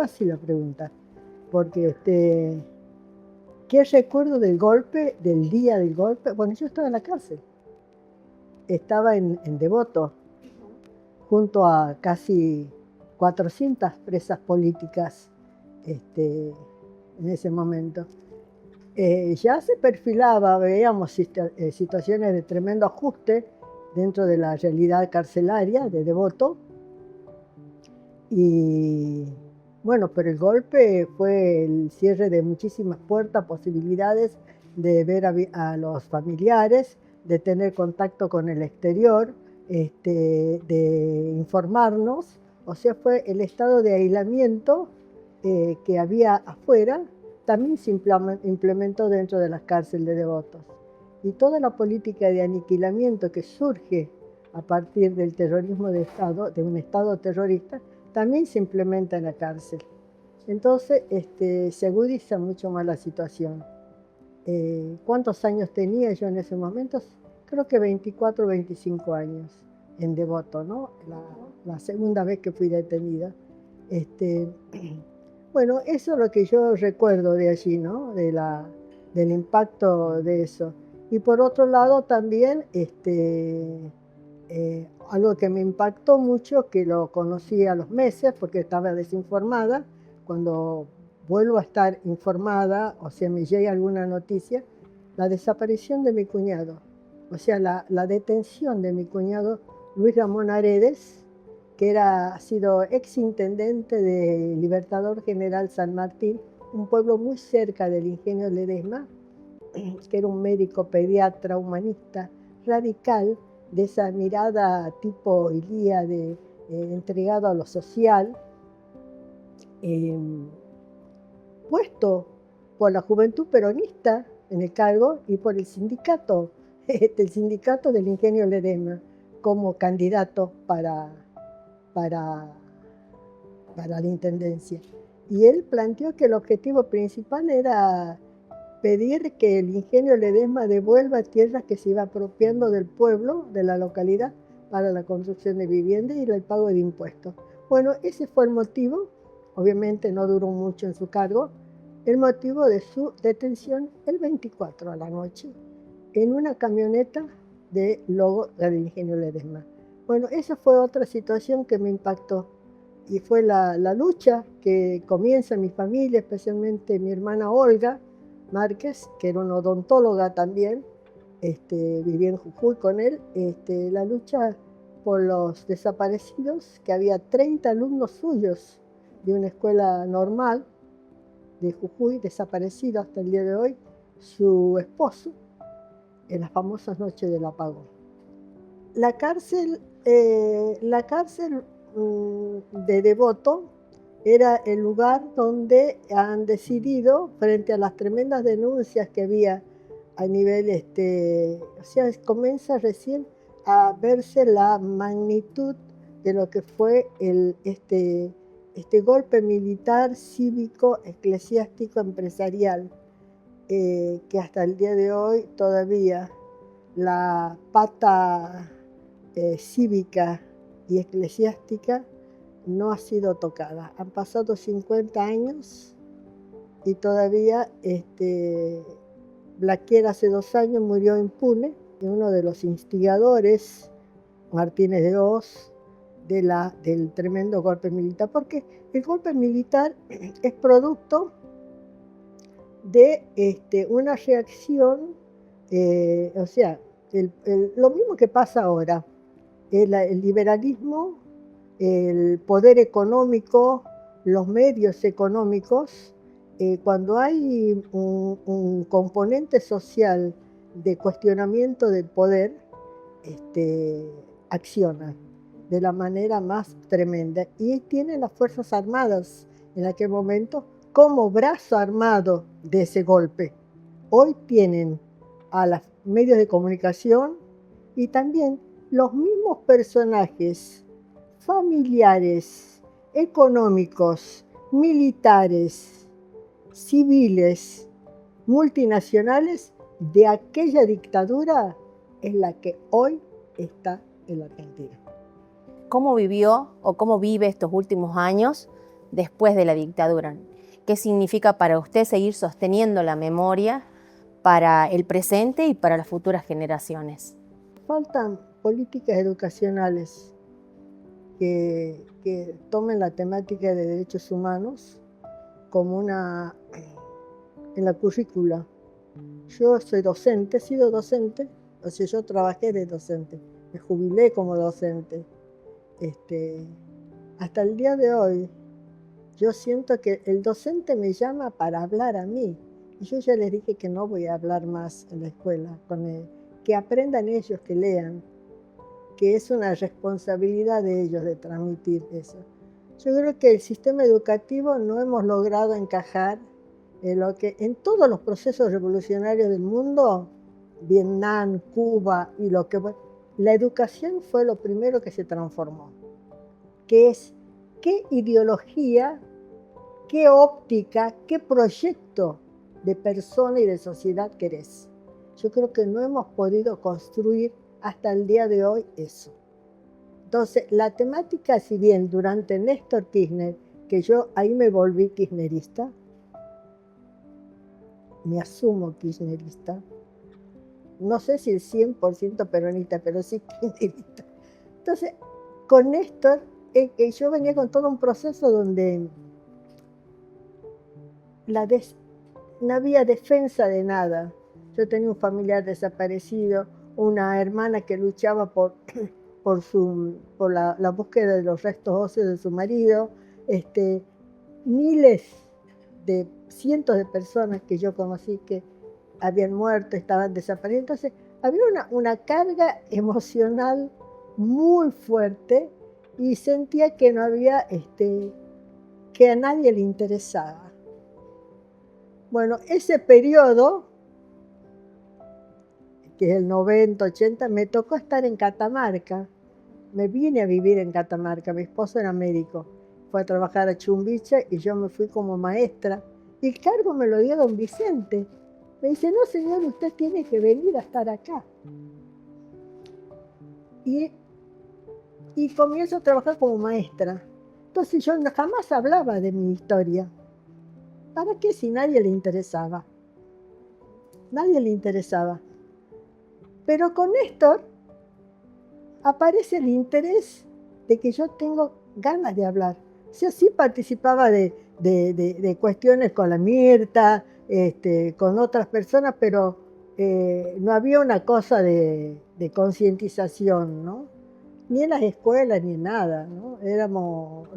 fácil la pregunta, porque ¿qué recuerdo del golpe, del día del golpe? Bueno, yo estaba en la cárcel, estaba en Devoto, junto a casi 400 presas políticas en ese momento. Ya se perfilaba, veíamos situaciones de tremendo ajuste dentro de la realidad carcelaria de Devoto. Y bueno, pero el golpe fue el cierre de muchísimas puertas, posibilidades de ver a los familiares, de tener contacto con el exterior, de informarnos. O sea, fue el estado de aislamiento que había afuera, también se implementó dentro de las cárceles de Devotos. Y toda la política de aniquilamiento que surge a partir del terrorismo de Estado, de un Estado terrorista, también se implementa en la cárcel. Entonces se agudiza mucho más la situación. ¿Cuántos años tenía yo en ese momento? Creo que 24 o 25 años en Devoto, ¿no? La segunda vez que fui detenida. Bueno, eso es lo que yo recuerdo de allí, ¿no? Del impacto de eso. Y por otro lado también, algo que me impactó mucho, que lo conocí a los meses porque estaba desinformada, cuando vuelvo a estar informada, o sea, me llega alguna noticia, la desaparición de mi cuñado, o sea, la detención de mi cuñado Luis Ramón Aredes, que ha sido exintendente de Libertador General San Martín, un pueblo muy cerca del Ingenio Ledesma, que era un médico pediatra, humanista, radical, de esa mirada tipo Ilíade, entregado a lo social, puesto por la juventud peronista en el cargo y por el sindicato del Ingenio Ledesma, como candidato para la intendencia. Y él planteó que el objetivo principal era pedir que el Ingenio Ledesma devuelva tierras que se iba apropiando del pueblo, de la localidad, para la construcción de viviendas y el pago de impuestos. Bueno, ese fue el motivo, obviamente no duró mucho en su cargo, el motivo de su detención el 24 a la noche, en una camioneta de logo del Ingenio Ledesma. Bueno, esa fue otra situación que me impactó, y fue la lucha que comienza mi familia, especialmente mi hermana Olga Márquez, que era una odontóloga también, vivía en Jujuy con él, la lucha por los desaparecidos, que había 30 alumnos suyos de una escuela normal de Jujuy, desaparecido hasta el día de hoy, su esposo, en las famosas noches del apagón. La cárcel de Devoto era el lugar donde han decidido, frente a las tremendas denuncias que había a nivel, o sea, comienza recién a verse la magnitud de lo que fue este golpe militar, cívico, eclesiástico, empresarial, que hasta el día de hoy todavía la pata cívica y eclesiástica no ha sido tocada. Han pasado 50 años y todavía Blaquier hace 2 años murió impune, y uno de los instigadores, Martínez de Hoz, del tremendo golpe militar, porque el golpe militar es producto de una reacción, o sea, lo mismo que pasa ahora, el liberalismo, el poder económico, los medios económicos, cuando hay un componente social de cuestionamiento del poder, acciona de la manera más tremenda. Y tienen las Fuerzas Armadas en aquel momento como brazo armado de ese golpe. Hoy tienen a los medios de comunicación y también los mismos personajes familiares, económicos, militares, civiles, multinacionales de aquella dictadura es la que hoy está en la Argentina. ¿Cómo vivió o cómo vive estos últimos años después de la dictadura. ¿Qué significa para usted seguir sosteniendo la memoria para el presente y para las futuras generaciones? Faltan políticas educacionales que tomen la temática de derechos humanos como en la currícula. Yo soy docente, he sido docente, o sea, yo trabajé de docente, me jubilé como docente. Hasta el día de hoy, yo siento que el docente me llama para hablar a mí. Y yo ya les dije que no voy a hablar más en la escuela con él, que aprendan ellos, que lean, que es una responsabilidad de ellos de transmitir eso. Yo creo que el sistema educativo no hemos logrado encajar en lo que en todos los procesos revolucionarios del mundo, Vietnam, Cuba y lo que la educación fue lo primero que se transformó, que es qué ideología, qué óptica, qué proyecto de persona y de sociedad querés. Yo creo que no hemos podido construir hasta el día de hoy eso. Entonces, la temática, si bien durante Néstor Kirchner, que yo ahí me volví kirchnerista, me asumo kirchnerista, no sé si el 100% peronista, pero sí kirchnerista. Entonces, con Néstor, yo venía con todo un proceso donde no había defensa de nada. Yo tenía un familiar desaparecido, una hermana que luchaba por la búsqueda de los restos óseos de su marido, cientos de personas que yo conocí que habían muerto, estaban desaparecidas. Entonces, había una carga emocional muy fuerte y sentía que no había, que a nadie le interesaba. Bueno, ese periodo, que es el 90, 80, me tocó estar en Catamarca. Me vine a vivir en Catamarca, mi esposo era médico, fue a trabajar a Chumbiche y yo me fui como maestra. Y el cargo me lo dio don Vicente. Me dice, no señor, usted tiene que venir a estar acá. Y comienzo a trabajar como maestra. Entonces yo jamás hablaba de mi historia. ¿Para qué si nadie le interesaba? Nadie le interesaba. Pero con Néstor aparece el interés de que yo tengo ganas de hablar. O sea, sí participaba de cuestiones con la Mirta, con otras personas, pero no había una cosa de concientización, ¿no? Ni en las escuelas, ni en nada, ¿no? Éramos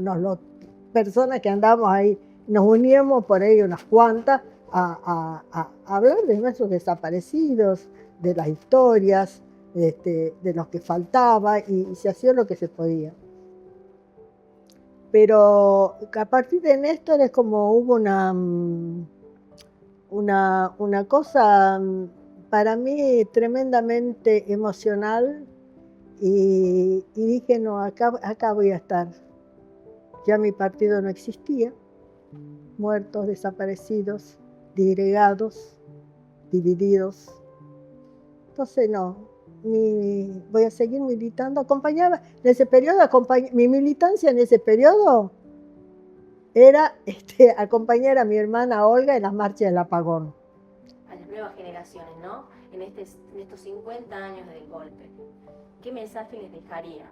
personas que andábamos ahí, nos uníamos por ahí unas cuantas a hablar de nuestros desaparecidos, de las historias, de los que faltaba, y se hacía lo que se podía. Pero a partir de Néstor es como hubo una cosa para mí tremendamente emocional, y dije, no, acá voy a estar. Ya mi partido no existía, muertos, desaparecidos, disgregados, divididos. Entonces no, voy a seguir militando. Acompañaba, en ese periodo, mi militancia en ese periodo era acompañar a mi hermana Olga en las marchas del apagón. A las nuevas generaciones, ¿no? En estos 50 años del golpe, ¿qué mensaje les dejaría?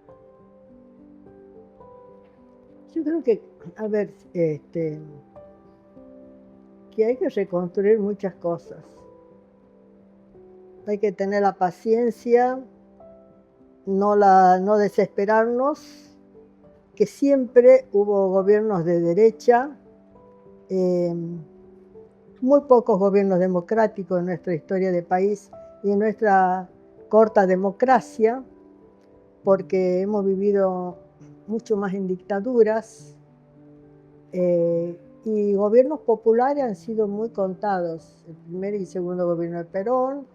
Yo creo que, a ver, que hay que reconstruir muchas cosas. Hay que tener la paciencia, no desesperarnos, que siempre hubo gobiernos de derecha, muy pocos gobiernos democráticos en nuestra historia de país y en nuestra corta democracia, porque hemos vivido mucho más en dictaduras, y gobiernos populares han sido muy contados, el primer y segundo gobierno de Perón,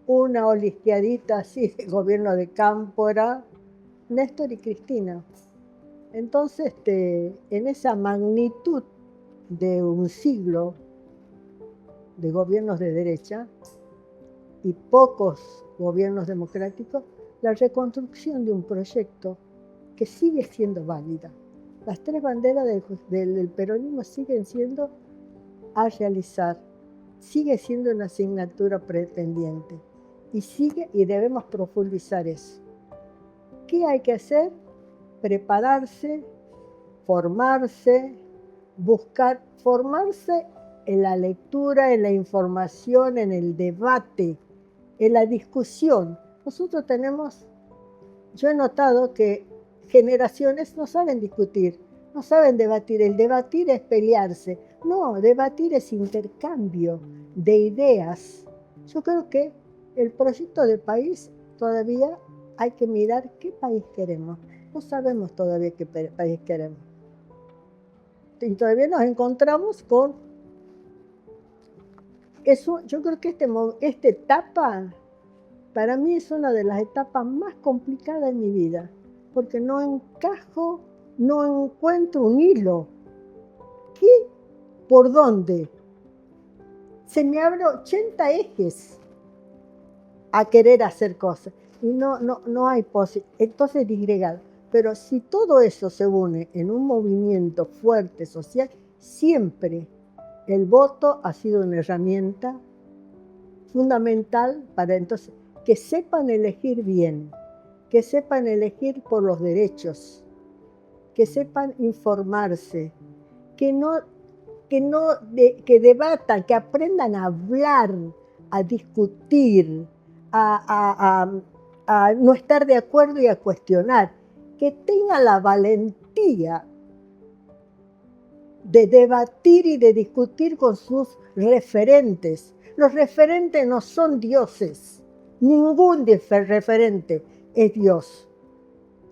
una olisqueadita así de gobierno de Cámpora, Néstor y Cristina. Entonces, en esa magnitud de un siglo de gobiernos de derecha y pocos gobiernos democráticos, la reconstrucción de un proyecto que sigue siendo válida. Las tres banderas del peronismo siguen siendo a realizar, sigue siendo una asignatura pretendiente y debemos profundizar eso. ¿Qué hay que hacer? Prepararse, formarse, buscar formarse en la lectura, en la información, en el debate, en la discusión. Nosotros yo he notado que generaciones no saben discutir, no saben debatir. El debatir es pelearse. No, debatir es intercambio de ideas. Yo creo que el proyecto de país todavía hay que mirar qué país queremos. No sabemos todavía qué país queremos. Y todavía nos encontramos con eso. Yo creo que esta etapa para mí es una de las etapas más complicadas en mi vida, porque no encajo, no encuentro un hilo. ¿Qué? ¿Por dónde? Se me abren 80 ejes a querer hacer cosas y no hay posibilidad. Entonces disgregado. Pero si todo eso se une en un movimiento fuerte social, siempre el voto ha sido una herramienta fundamental para entonces que sepan elegir bien, que sepan elegir por los derechos, que sepan informarse, que debatan, que aprendan a hablar, a discutir, a no estar de acuerdo y a cuestionar, que tengan la valentía de debatir y de discutir con sus referentes. Los referentes no son dioses, ningún referente es Dios,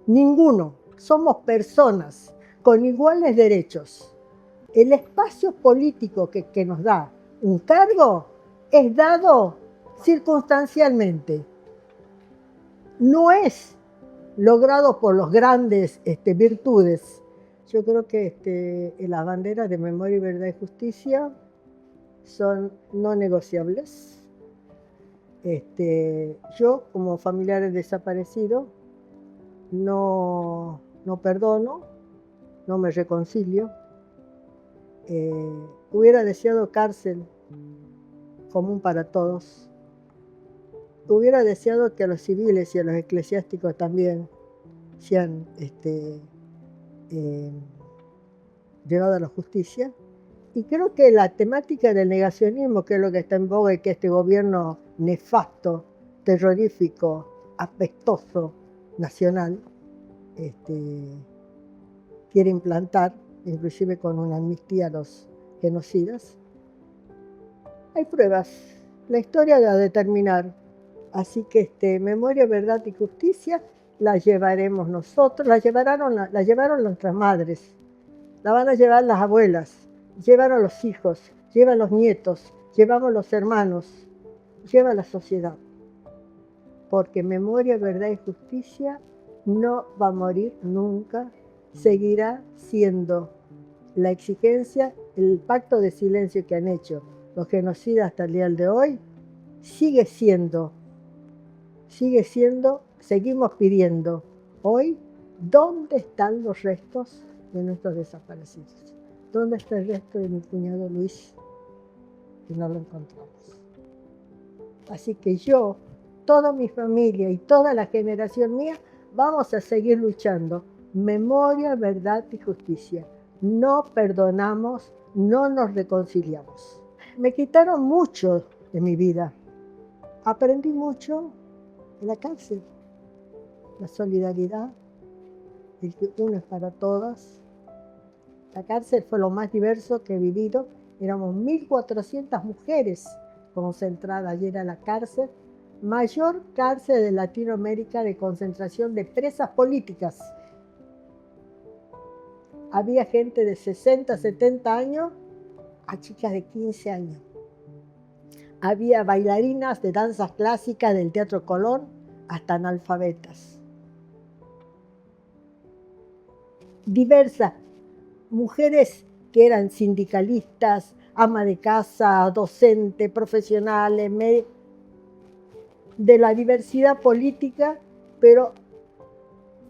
ninguno. Somos personas con iguales derechos. El espacio político que nos da un cargo es dado circunstancialmente. No es logrado por los grandes virtudes. Yo creo que las banderas de memoria, verdad y justicia son no negociables. Yo, como familiar desaparecido, no perdono, no me reconcilio. Hubiera deseado cárcel común para todos. Hubiera deseado que a los civiles y a los eclesiásticos también sean llevados a la justicia. Y creo que la temática del negacionismo, que es lo que está en boga y que este gobierno nefasto, terrorífico, apestoso, nacional, quiere implantar, inclusive con una amnistía a los genocidas. Hay pruebas, la historia va a determinar. Así que memoria, verdad y justicia la llevaremos nosotros, la llevaron nuestras madres, la van a llevar las abuelas, llevaron los hijos, llevan los nietos, llevamos los hermanos, lleva la sociedad. Porque memoria, verdad y justicia no va a morir nunca, seguirá siendo la exigencia, el pacto de silencio que han hecho los genocidas hasta el día de hoy, sigue siendo, seguimos pidiendo hoy, ¿dónde están los restos de nuestros desaparecidos? ¿Dónde está el resto de mi cuñado Luis? Y no lo encontramos. Así que yo, toda mi familia y toda la generación mía, vamos a seguir luchando. Memoria, verdad y justicia. No perdonamos, no nos reconciliamos. Me quitaron mucho de mi vida. Aprendí mucho en la cárcel. La solidaridad, el que uno es para todas. La cárcel fue lo más diverso que he vivido. Éramos 1.400 mujeres concentradas allí en la cárcel. Mayor cárcel de Latinoamérica de concentración de presas políticas. Había gente de 60, 70 años a chicas de 15 años. Había bailarinas de danzas clásicas del Teatro Colón hasta analfabetas. Diversas mujeres que eran sindicalistas, ama de casa, docentes, profesionales, de la diversidad política, pero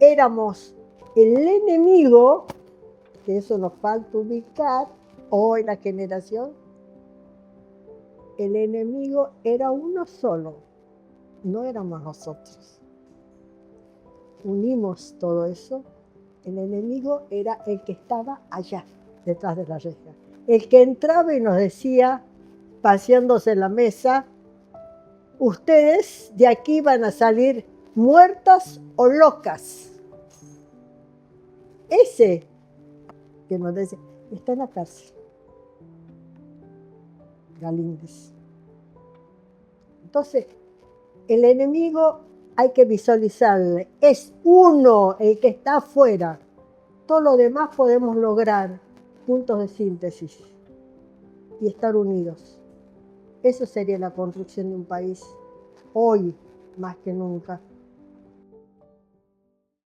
éramos el enemigo que eso nos falta ubicar, hoy la generación, el enemigo era uno solo, no éramos nosotros. Unimos todo eso, el enemigo era el que estaba allá, detrás de la reja. El que entraba y nos decía, paseándose en la mesa, ustedes de aquí van a salir muertas o locas. Ese que nos dice, está en la cárcel. Galíndez. Entonces, el enemigo hay que visualizarle. Es uno el que está afuera. Todo lo demás podemos lograr puntos de síntesis y estar unidos. Eso sería la construcción de un país, hoy más que nunca.